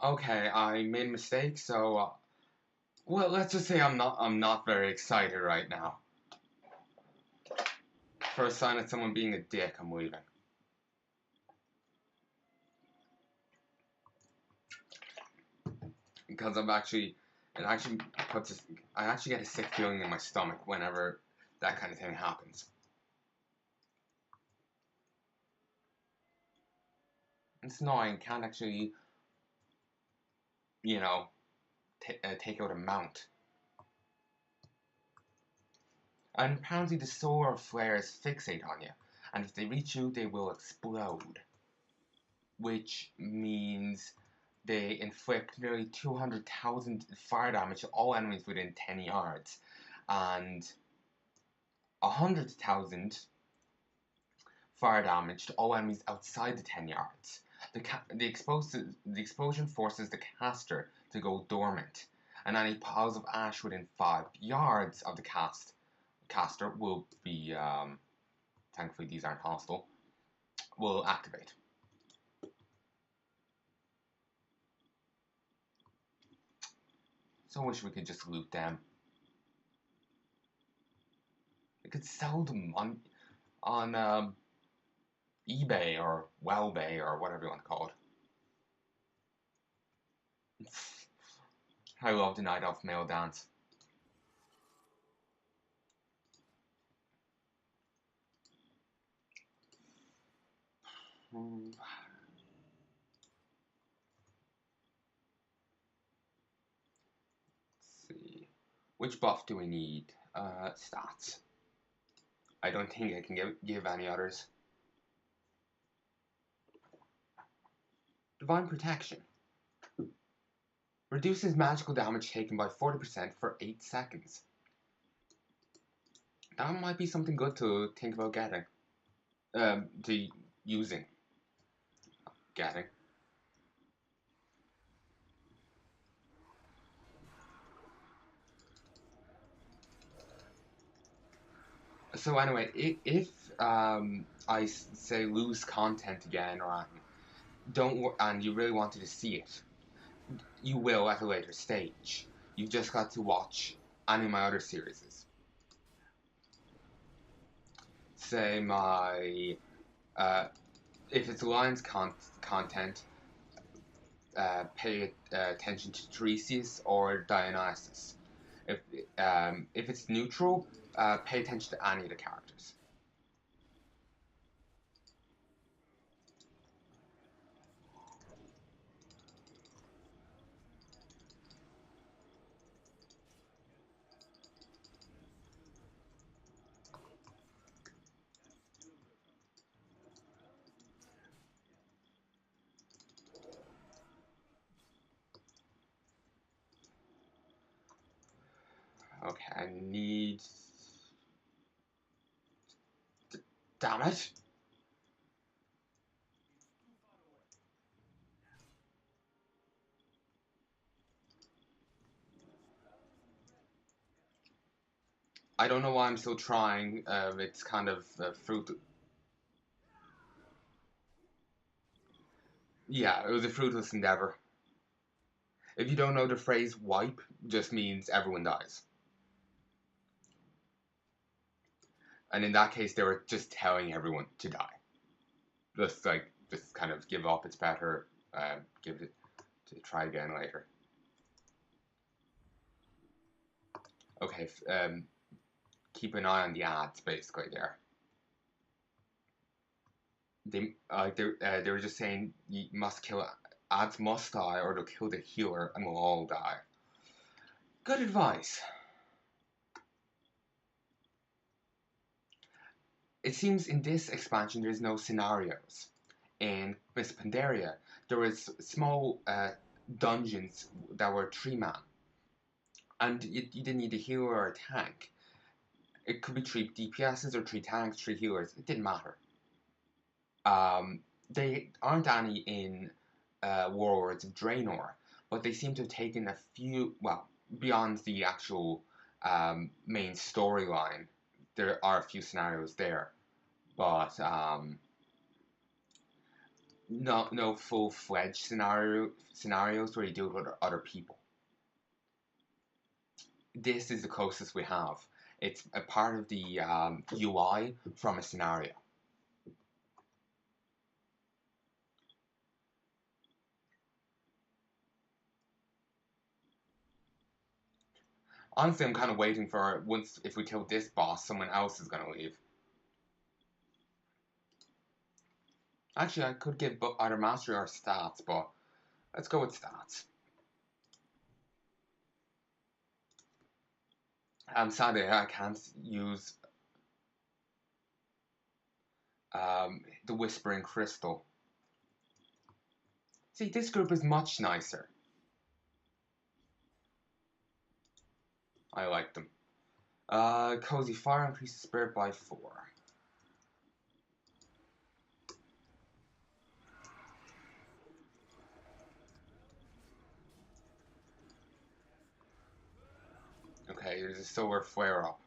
Okay, I made a mistake, so well, let's just say I'm not very excited right now. First sign of someone being a dick, I'm leaving. Because it actually I actually get a sick feeling in my stomach whenever that kind of thing happens. It's annoying. Can't actually, you know, take out a mount. And apparently the solar flares fixate on you, and if they reach you, they will explode. Which means they inflict nearly 200,000 fire damage to all enemies within 10 yards, and 100,000 fire damage to all enemies outside the 10 yards. The explosion forces the caster to go dormant, and any piles of ash within 5 yards of the caster will be, thankfully these aren't hostile, will activate. So I wish we could just loot them. We could sell them on eBay or Wellbay or whatever you want to call it. I love the Night Elf male dance. Let's see. Which buff do we need? Stats. I don't think I can give any others. Divine Protection. Reduces magical damage taken by 40% for 8 seconds. That might be something good to think about getting. To using. Getting. So anyway, if I say lose content again or and you really wanted to see it, you will at a later stage. You've just got to watch any of my other series. Say if it's Alliance content, pay attention to Tiresias or Dionysus. If it's neutral, pay attention to any of the characters. Okay, I need. Damn it! I don't know why I'm still trying. It's kind of fruit. Yeah, it was a fruitless endeavor. If you don't know, the phrase wipe just means everyone dies. And in that case, they were just telling everyone to die. Just kind of give up. It's better. Give it to try again later. Okay. Keep an eye on the ads, basically. There. They were just saying you must kill ads must die or they'll kill the healer and we'll all die. Good advice. It seems in this expansion there's no scenarios. In Miss Pandaria, there was small dungeons that were 3-man, and you didn't need a healer or a tank. It could be 3 DPSs or 3 tanks, 3 healers. It didn't matter. They aren't any in Warlords of Draenor, but they seem to have taken a few, well, beyond the actual main storyline. There are a few scenarios there, but no full-fledged scenarios where you deal with other people. This is the closest we have. It's a part of the UI from a scenario. Honestly, I'm kind of waiting for if we kill this boss, someone else is going to leave. Actually, I could give either mastery or stats, but let's go with stats. Sadly, I can't use the Whispering Crystal. See, this group is much nicer. I like them. Cozy Fire increases spirit by 4. Okay, there's a solar flare-up.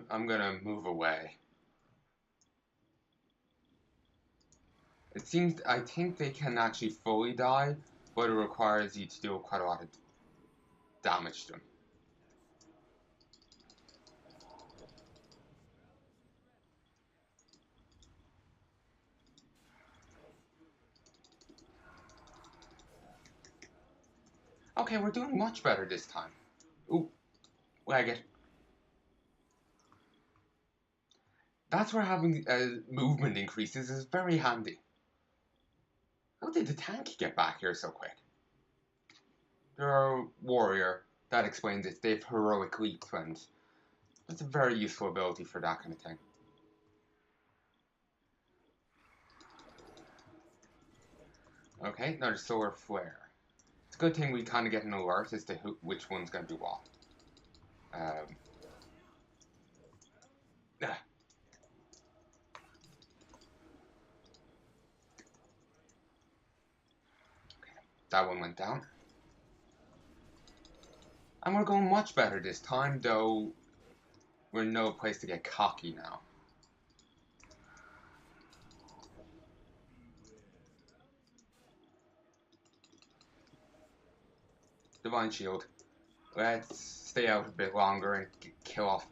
I'm gonna move away. It seems, I think they can actually fully die, but it requires you to do quite a lot of damage to them. Okay, we're doing much better this time. Ooh, lag it. That's where having movement increases is very handy. How did the tank get back here so quick? They're a warrior. That explains it. They have heroic leap, and that's a very useful ability for that kind of thing. Okay, another solar flare. It's a good thing we kind of get an alert as to which one's going to do what. Okay. That one went down. And we're going much better this time, though we're in no place to get cocky now. Divine Shield. Let's stay out a bit longer and kill off.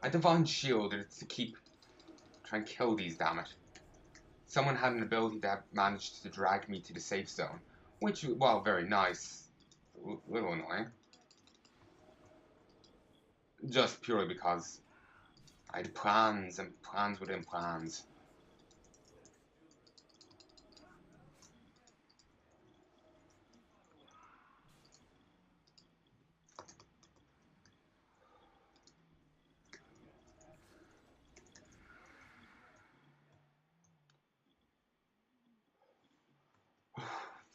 A Divine Shield is to keep trying to kill these, damn it. Someone had an ability that managed to drag me to the safe zone, which, well, very nice. A little annoying. Just purely because I had plans and plans within plans.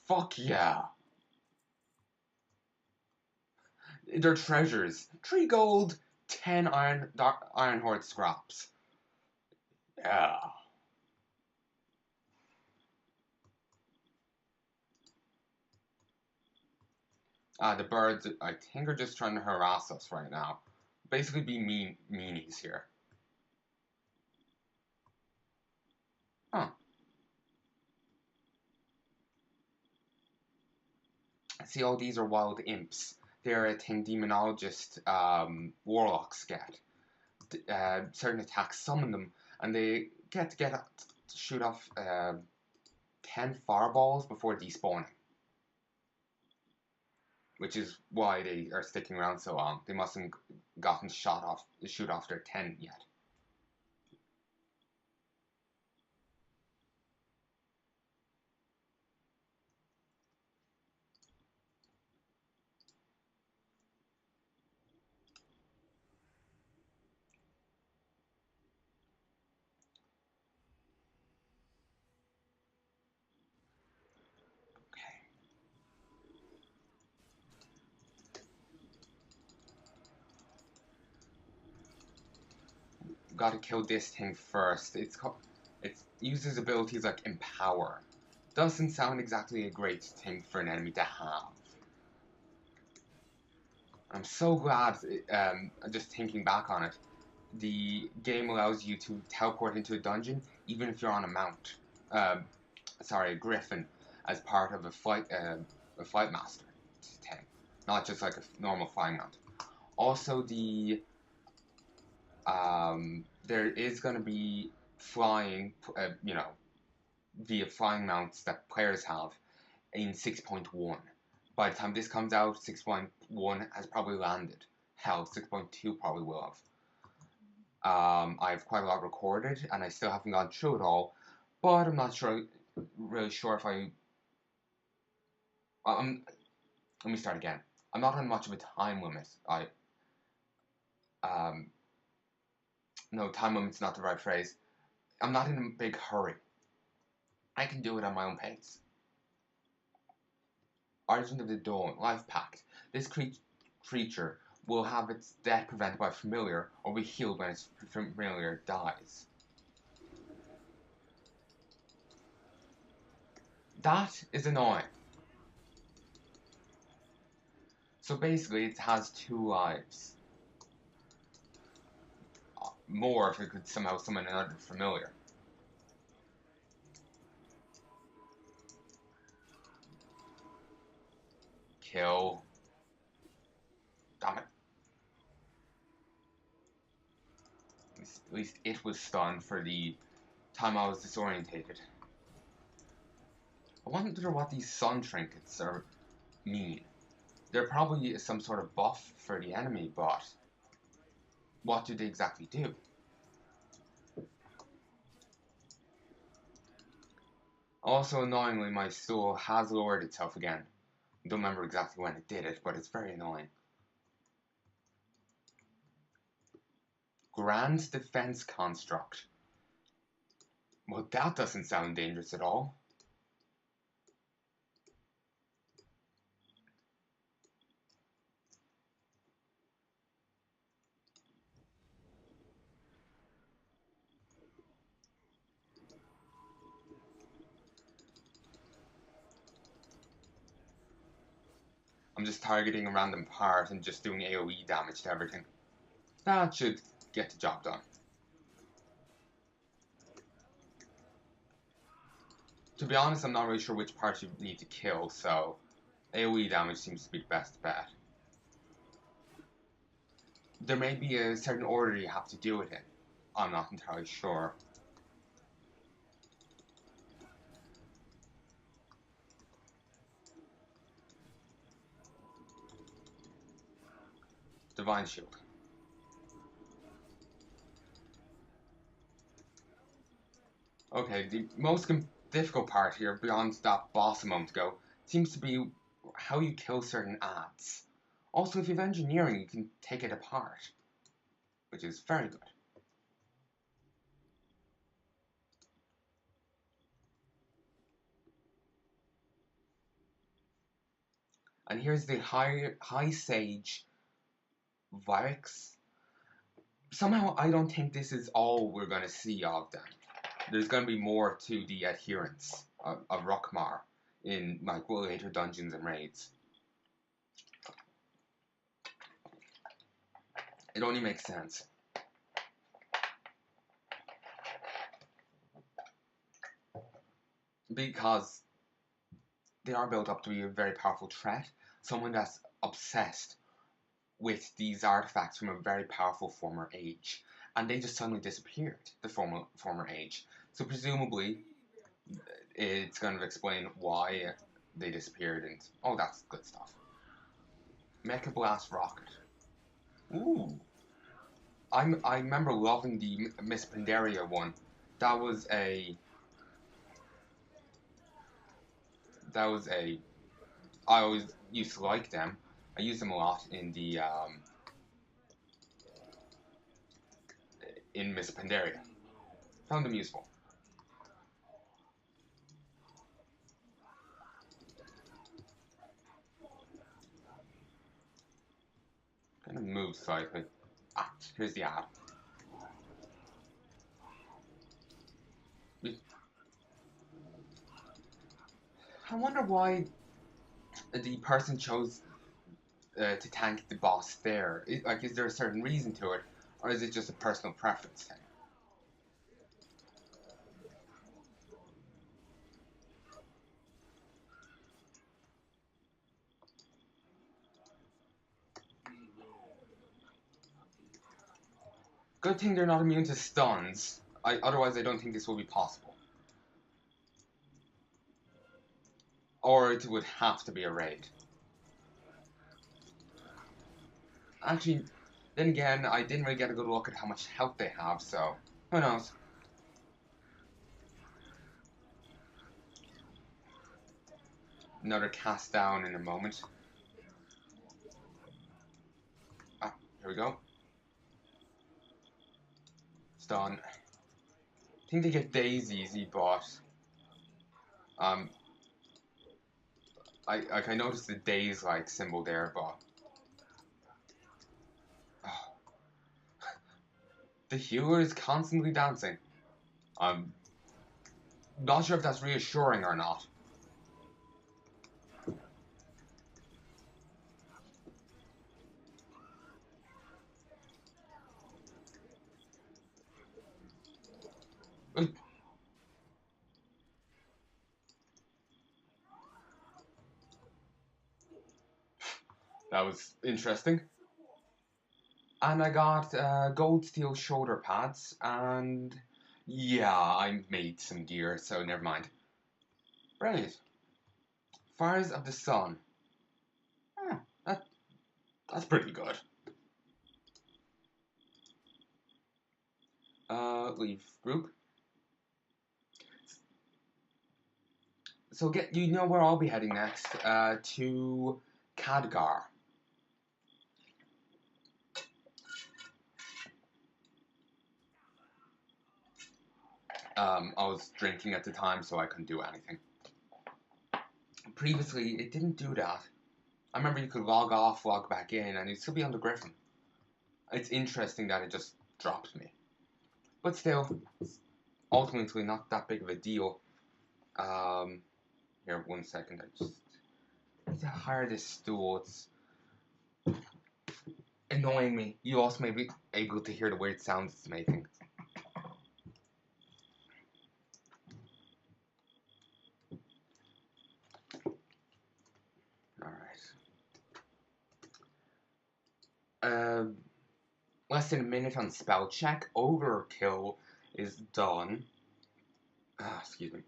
Fuck yeah. They're treasures. 3 gold, 10 iron horde scraps. Yeah. The birds, I think, are just trying to harass us right now. Basically be meanies here. Huh. See, all these are wild imps. They're a thing demonologist warlocks get. Certain attacks summon them, and they get to shoot off 10 fireballs before despawning. Which is why they are sticking around so long. They mustn't gotten shoot off their 10 yet. Gotta kill this thing first. It uses abilities like Empower. Doesn't sound exactly a great thing for an enemy to have. I'm so glad, just thinking back on it, the game allows you to teleport into a dungeon even if you're on a mount. A griffin, as part of a flight master thing, not just like a normal flying mount. Also, there is going to be flying, via flying mounts that players have in 6.1. By the time this comes out, 6.1 has probably landed. Hell, 6.2 probably will have. I have quite a lot recorded, and I still haven't gone through it all, but I'm not really sure if I... let me start again. I'm not on much of a time limit. No, time limit's not the right phrase. I'm not in a big hurry. I can do it on my own pace. Argent of the Dawn, Life Pact. This creature will have its death prevented by familiar or be healed when its familiar dies. That is annoying. So basically, it has 2 lives. More if it could somehow summon another familiar. Kill. Damn it. At least it was stunned for the time I was disorientated. I wonder what these sun trinkets mean. They're probably some sort of buff for the enemy, but what do they exactly do? Also, annoyingly, my stool has lowered itself again. I don't remember exactly when it did it, but it's very annoying. Grand Defense Construct. Well, that doesn't sound dangerous at all. I'm just targeting a random part and just doing AoE damage to everything. That should get the job done. To be honest, I'm not really sure which parts you need to kill, so AoE damage seems to be the best bet. There may be a certain order you have to do it in. I'm not entirely sure. Divine Shield. Okay, the most difficult part here, beyond that boss a moment ago, seems to be how you kill certain ads. Also, if you have engineering, you can take it apart, which is very good. And here's the High Sage Vyrix. Somehow, I don't think this is all we're going to see of them. There's going to be more to the adherents of Rockmar in like later dungeons and raids. It only makes sense. Because they are built up to be a very powerful threat. Someone that's obsessed with these artifacts from a very powerful former age. And they just suddenly disappeared, the former age. So presumably, it's going to explain why they disappeared and all that good stuff. Mecha Blast Rocket. Ooh. I remember loving the Miss Pandaria one. That was a... I always used to like them. I used them a lot in the, in Miss Pandaria. Found them useful. Gonna move slightly. Ah, here's the ad. I wonder why the person chose to tank the boss there. Like, is there a certain reason to it, or is it just a personal preference thing? Good thing they're not immune to stuns. Otherwise, I don't think this will be possible. Or it would have to be a raid. Actually, then again, I didn't really get a good look at how much health they have, so who knows? Another cast down in a moment. Ah, here we go. Stun. I think they get days easy, but um, I noticed the days like symbol there, but oh, the healer is constantly dancing. I'm not sure if that's reassuring or not. That was interesting. And I got gold steel shoulder pads, and yeah, I made some gear, so never mind. Brilliant. Fires of the Sun. Oh, that's pretty good. Leave group. So where I'll be heading next. To Khadgar. I was drinking at the time, so I couldn't do anything. Previously, it didn't do that. I remember you could log off, log back in, and you'd still be on the Griffin. It's interesting that it just dropped me. But still, it's ultimately not that big of a deal. Here, 1 second, I just need to hire this stool. It's annoying me. You also may be able to hear the weird sounds it's making. Alright. Less than a minute on spell check. Overkill is done. Excuse me.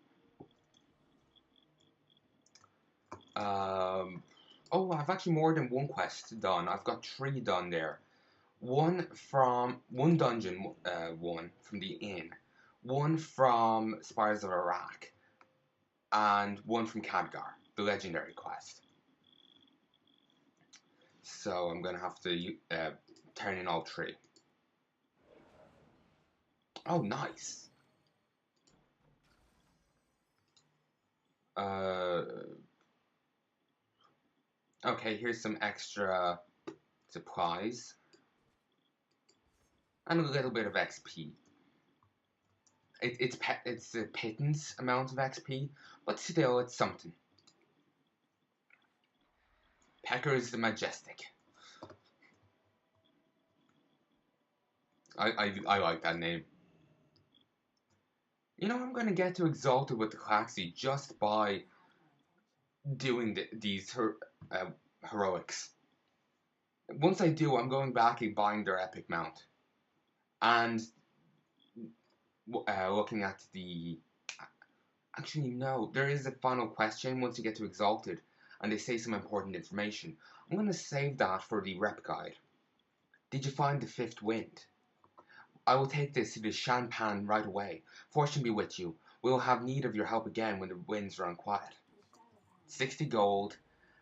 Oh, I've actually more than one quest done. I've got 3 done there. One dungeon, one from the inn, one from Spires of Iraq, and one from Khadgar, the legendary quest. So I'm gonna have to turn in all 3. Oh, nice. Okay, here's some extra supplies. And a little bit of XP. It's a pittance amount of XP, but still, it's something. Pecker is the Majestic. I like that name. You know, I'm gonna get to Exalted with the Claxi just by doing these heroics. Once I do, I'm going back and buying their epic mount. And looking at the... Actually, no. There is a final question once you get to Exalted, and they say some important information. I'm going to save that for the rep guide. Did you find the 5th wind? I will take this to the Shanpan right away. Fortune be with you. We will have need of your help again when the winds run quiet. 60 gold,